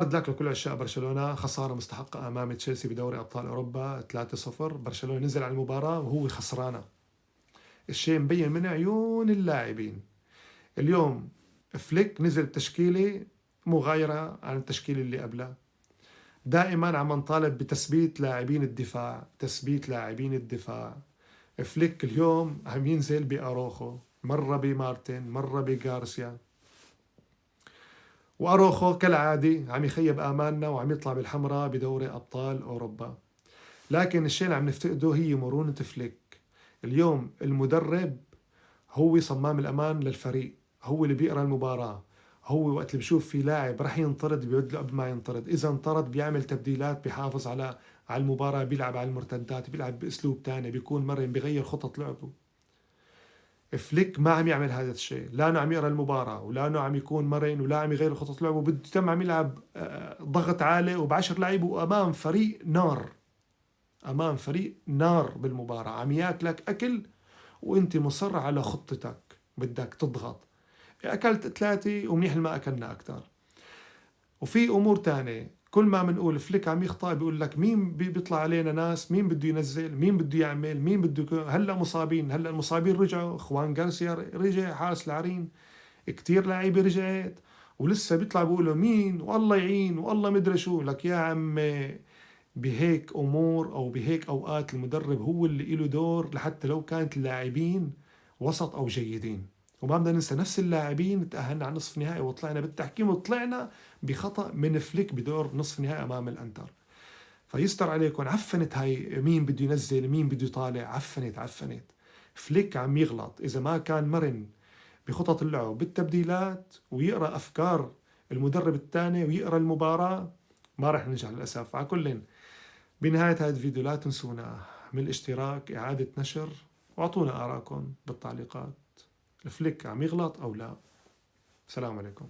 هارد لك لكل عشاق برشلونة، خسارة مستحقة أمام تشيلسي بدوري أبطال أوروبا 3-0. برشلونة نزل على المباراة وهو خسرانة، الشيء مبين من عيون اللاعبين. اليوم فليك نزل تشكيلة مغايرة عن التشكيلة اللي قبلها. دائما عم نطالب بتثبيت لاعبين الدفاع، تثبيت لاعبين الدفاع. فليك اليوم عم ينزل بأروخو، مرة بمارتن، مرة بغارسيا، وأروخو كالعادة عم يخيب آمالنا وعم يطلع بالحمراء بدوري أبطال أوروبا. لكن الشيء اللي عم نفتقده هي مرونة فليك. اليوم المدرب هو صمام الأمان للفريق، هو اللي بيقرأ المباراة، هو وقت اللي بشوف في لاعب رح ينطرد بيود له قبل ما ينطرد، إذا انطرد بيعمل تبديلات، بيحافظ على المباراة، بيلعب على المرتدات، بيلعب بأسلوب تاني، بيكون مرن، بيغير خطط لعبه. فليك ما عم يعمل هذا الشيء، لا انه عم يقرا المباراه، ولا انه عم يكون مرن، ولا عم يغير خطط لعبه، بده تم عم يلعب ضغط عالي وب10 لعيبه وامام فريق نار، امام فريق نار بالمباراه عم ياكلك اكل، وانت مصر على خطتك بدك تضغط. اكلت 3 ومنيح ما اكلنا اكثر. وفي امور تانية كل ما بنقول فليك عم يخطأ بيقول لك مين بيطلع علينا ناس، مين بده ينزل، مين بده يعمل، مين بده هلا مصابين، هلا المصابين رجعوا، خوان غارسيا رجع حارس العرين، كتير لعيبه رجعت، ولسه بيطلع بيقولوا مين والله يعين والله مدري شو. لك يا عمي بهيك امور او بهيك اوقات المدرب هو اللي له دور، لحتى لو كانت اللاعبين وسط او جيدين. وما بدنا ننسى نفس اللاعبين تأهلنا على نصف نهائي وطلعنا بالتحكيم، وطلعنا بخطأ من فليك بدور نصف نهائي امام الانتر. فيستر عليكم، عفنت هاي مين بده ينزل مين بده يطالع، عفنت. فليك عم يغلط اذا ما كان مرن بخطط اللعب بالتبديلات، ويقرأ افكار المدرب الثاني، ويقرأ المباراة. ما رح ننجح للاسف. على كل، بنهاية هذا الفيديو لا تنسونا من الاشتراك، إعادة نشر، واعطونا آراءكم بالتعليقات. الفليك عم يغلط أو لا؟ السلام عليكم.